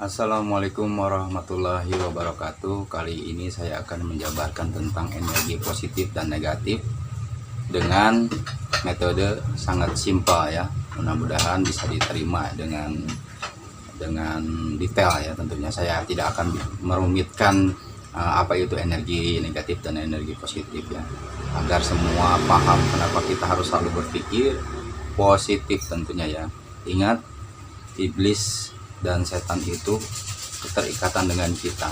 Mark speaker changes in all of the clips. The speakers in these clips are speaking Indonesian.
Speaker 1: Assalamualaikum warahmatullahi wabarakatuh. Kali ini saya akan menjabarkan tentang energi positif dan negatif dengan metode sangat simpel ya. Mudah-mudahan bisa diterima dengan detail ya. Tentunya saya tidak akan merumitkan apa itu energi negatif dan energi positif ya, agar semua paham kenapa kita harus selalu berpikir positif tentunya ya. Ingat, iblis dan setan itu keterikatan dengan kita,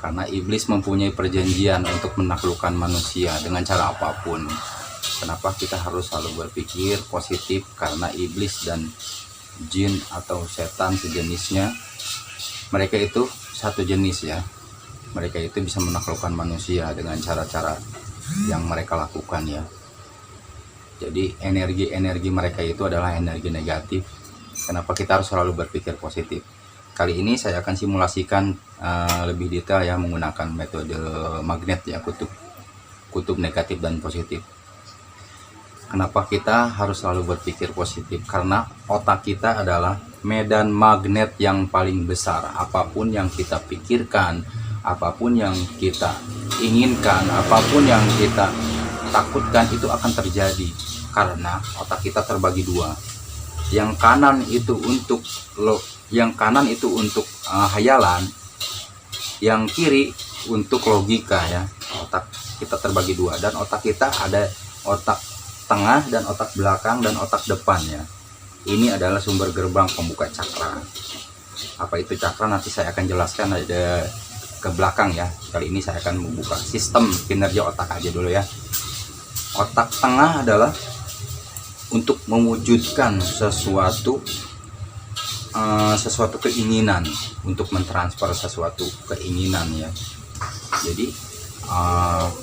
Speaker 1: karena iblis mempunyai perjanjian untuk menaklukkan manusia dengan cara apapun. Kenapa kita harus selalu berpikir positif? Karena iblis dan jin atau setan sejenisnya, mereka itu satu jenis ya. Mereka itu bisa menaklukkan manusia dengan cara-cara yang mereka lakukan ya. Jadi energi-energi mereka itu adalah energi negatif. Kenapa kita harus selalu berpikir positif? Kali ini saya akan simulasikan lebih detail ya, menggunakan metode magnet ya, kutub negatif dan positif. Kenapa kita harus selalu berpikir positif? Karena otak kita adalah medan magnet yang paling besar. Apapun yang kita pikirkan, apapun yang kita inginkan, apapun yang kita takutkan, itu akan terjadi. Karena otak kita terbagi dua. Yang kanan itu untuk hayalan, yang kiri untuk logika ya. Otak kita terbagi dua, dan otak kita ada otak tengah dan otak belakang dan otak depan ya. Ini adalah sumber gerbang pembuka cakra. Apa itu cakra nanti saya akan jelaskan ada ke belakang ya. Kali ini saya akan membuka sistem kinerja otak aja dulu ya. Otak tengah adalah untuk mewujudkan sesuatu keinginan, untuk mentransfer sesuatu keinginan ya. Jadi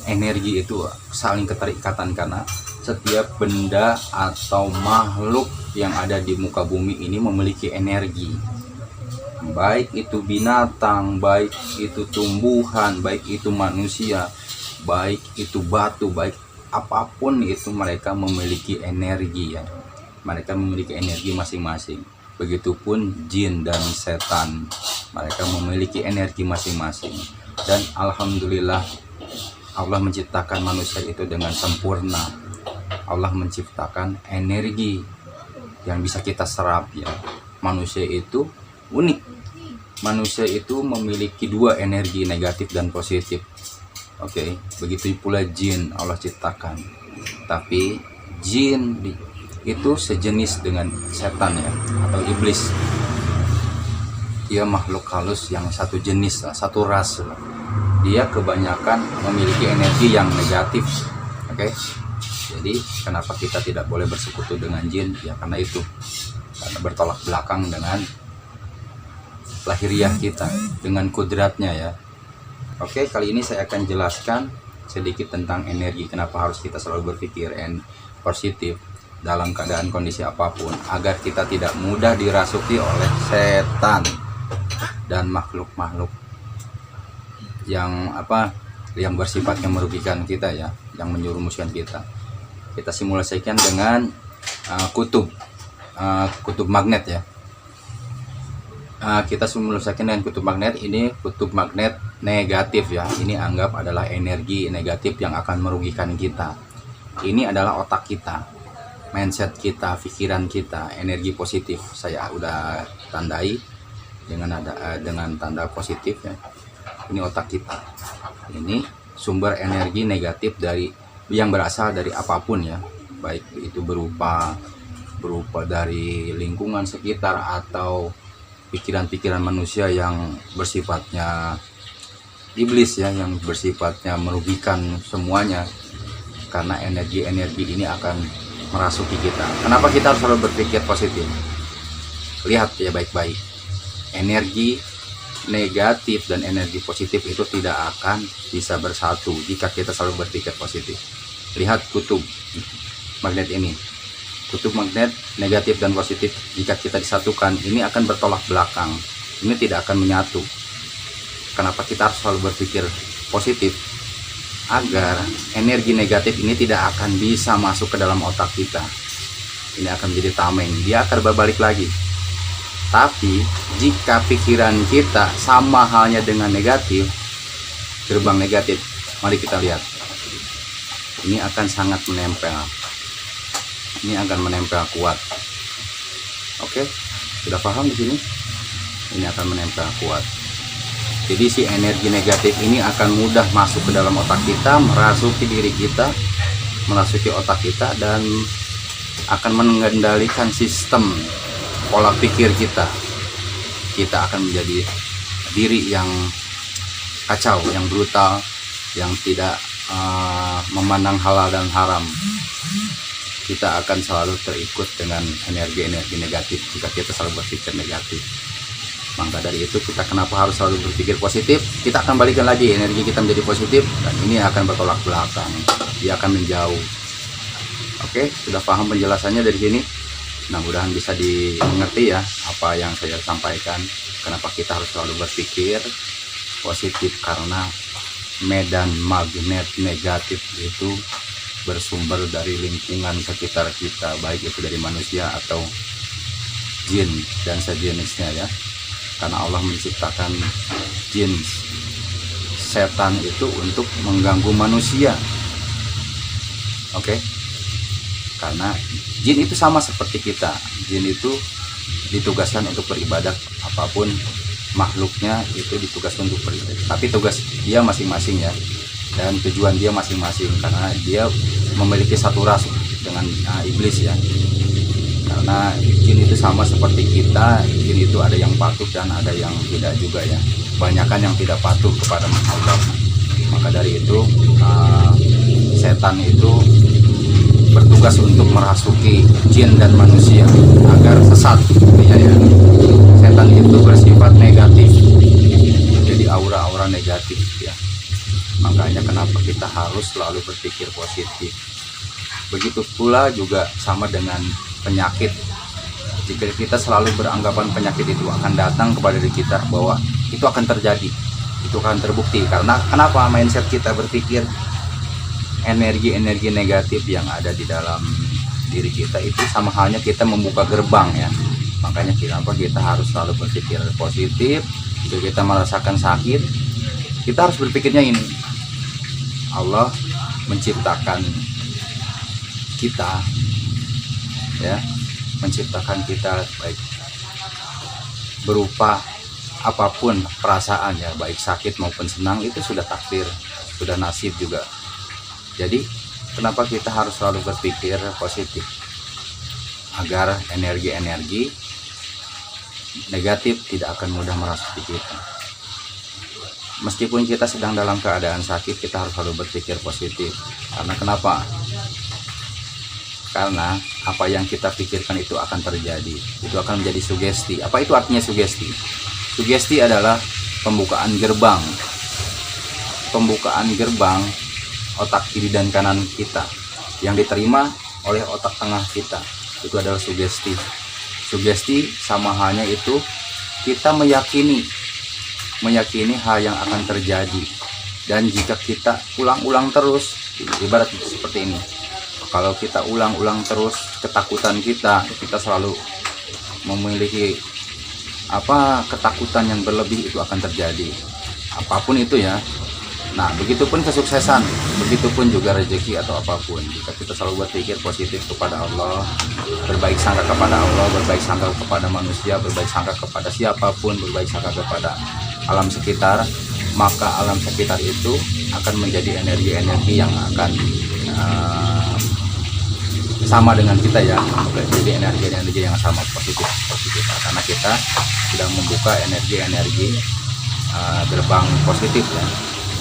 Speaker 1: energi itu saling keterikatan, karena setiap benda atau makhluk yang ada di muka bumi ini memiliki energi. Baik itu binatang, baik itu tumbuhan, baik itu manusia, baik itu batu, baik apapun itu, mereka memiliki energi ya. Mereka memiliki energi masing-masing. Begitupun jin dan setan, mereka memiliki energi masing-masing. Dan alhamdulillah, Allah menciptakan manusia itu dengan sempurna. Allah menciptakan energi yang bisa kita serap ya. Manusia itu unik. Manusia itu memiliki dua energi, negatif dan positif. Oke, begitu pula jin Allah ciptakan. Tapi jin itu sejenis dengan setan ya, atau iblis. Dia makhluk halus yang satu jenis, satu ras. Dia kebanyakan memiliki energi yang negatif. Oke. Jadi kenapa kita tidak boleh bersekutu dengan jin? Ya karena itu. Karena bertolak belakang dengan lahiriah kita, dengan kudratnya ya. Oke, kali ini saya akan jelaskan sedikit tentang energi. Kenapa harus kita selalu berpikir positif dalam keadaan kondisi apapun, agar kita tidak mudah dirasuki oleh setan dan makhluk-makhluk yang bersifatnya merugikan kita ya, yang menjerumuskan kita. Kita simulasikan dengan kutub magnet ya. Kita simulasikan dengan kutub magnet. Ini kutub magnet negatif ya. Ini anggap adalah energi negatif yang akan merugikan kita. Ini adalah otak kita, mindset kita, pikiran kita. Energi positif saya udah tandai dengan tanda positif ya. Ini otak kita. Ini sumber energi negatif yang berasal dari apapun ya, baik itu berupa dari lingkungan sekitar atau pikiran-pikiran manusia yang bersifatnya iblis ya, yang bersifatnya merugikan semuanya. Karena energi-energi ini akan merasuki kita. Kenapa kita harus selalu berpikir positif? Lihat ya baik-baik, energi negatif dan energi positif itu tidak akan bisa bersatu jika kita selalu berpikir positif. Lihat kutub magnet ini. Kutub magnet negatif dan positif, jika kita disatukan, ini akan bertolak belakang. Ini tidak akan menyatu. Kenapa kita harus selalu berpikir positif? Agar energi negatif ini tidak akan bisa masuk ke dalam otak kita. Ini akan menjadi tameng. Dia akan berbalik lagi. Tapi jika pikiran kita sama halnya dengan negatif, gerbang negatif, mari kita lihat. Ini akan sangat menempel. Ini akan menempel kuat. Oke, sudah paham di sini? Ini akan menempel kuat. Jadi si energi negatif ini akan mudah masuk ke dalam otak kita, merasuki diri kita, merasuki otak kita, dan akan mengendalikan sistem pola pikir kita. Kita akan menjadi diri yang kacau, yang brutal, yang tidak memandang halal dan haram. Kita akan selalu terikut dengan energi-energi negatif jika kita selalu berpikir negatif. Maka dari itu kita kenapa harus selalu berpikir positif? Kita akan balikan lagi energi kita menjadi positif, dan ini akan bertolak belakang. Dia akan menjauh. Oke, sudah paham penjelasannya dari sini? Mudah-mudahan bisa dimengerti ya apa yang saya sampaikan. Kenapa kita harus selalu berpikir positif, karena medan magnet negatif itu bersumber dari lingkungan sekitar kita, baik itu dari manusia atau jin dan sejenisnya ya. Karena Allah menciptakan jin, setan itu untuk mengganggu manusia. Oke, karena jin itu sama seperti kita. Jin itu ditugaskan untuk beribadah, apapun makhluknya itu ditugaskan untuk beribadah. Tapi tugas dia masing-masing ya, dan tujuan dia masing-masing, karena dia memiliki satu ras dengan iblis ya. Karena jin itu sama seperti kita, jin itu ada yang patuh dan ada yang tidak juga ya. Kebanyakan yang tidak patuh kepada Allah. Maka dari itu setan itu bertugas untuk merasuki jin dan manusia agar sesat ya. Setan itu bersifat negatif, jadi aura-aura negatif ya. Makanya kenapa kita harus selalu berpikir positif. Begitu pula juga sama dengan penyakit. Jika kita selalu beranggapan penyakit itu akan datang kepada diri kita, bahwa itu akan terjadi, itu akan terbukti. Karena kenapa? Mindset kita berpikir energi-energi negatif yang ada di dalam diri kita itu sama halnya kita membuka gerbang ya. Makanya kenapa kita harus selalu berpikir positif. Jika kita merasakan sakit, kita harus berpikirnya ini: Allah menciptakan kita ya, menciptakan kita baik berupa apapun perasaan ya, baik sakit maupun senang, itu sudah takdir, sudah nasib juga. Jadi kenapa kita harus selalu berpikir positif, agar energi-energi negatif tidak akan mudah merasuki kita. Meskipun kita sedang dalam keadaan sakit, kita harus selalu berpikir positif. Karena kenapa? Karena apa yang kita pikirkan itu akan terjadi. Itu akan menjadi sugesti. Apa itu artinya sugesti? Sugesti adalah pembukaan gerbang. Pembukaan gerbang otak kiri dan kanan kita yang diterima oleh otak tengah kita. Itu adalah sugesti. Sugesti sama halnya itu kita meyakini hal yang akan terjadi. Dan jika kita ulang-ulang terus, ibarat seperti ini. Kalau kita ulang-ulang terus ketakutan kita selalu memiliki ketakutan yang berlebih, itu akan terjadi. Apapun itu ya. Nah, begitupun kesuksesan, begitupun juga rezeki atau apapun. Jika kita selalu berpikir positif kepada Allah, berbaik sangka kepada Allah, berbaik sangka kepada manusia, berbaik sangka kepada siapapun, berbaik sangka kepada alam sekitar, maka alam sekitar itu akan menjadi energi-energi yang akan sama dengan kita ya. Jadi energi-energi yang sama, positif. Karena kita sudah membuka energi-energi gerbang positif ya.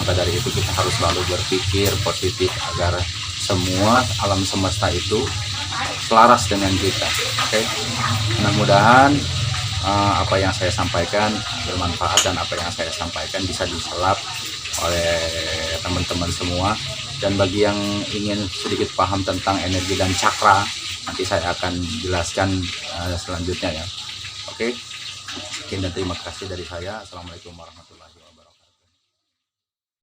Speaker 1: Maka dari itu kita harus selalu berpikir positif agar semua alam semesta itu selaras dengan kita. Oke. Mudah-mudahan apa yang saya sampaikan bermanfaat, dan apa yang saya sampaikan bisa diserap oleh teman-teman semua. Dan bagi yang ingin sedikit paham tentang energi dan cakra, nanti saya akan jelaskan selanjutnya ya. Oke. Sekian dan terima kasih dari saya. Assalamualaikum warahmatullahi wabarakatuh.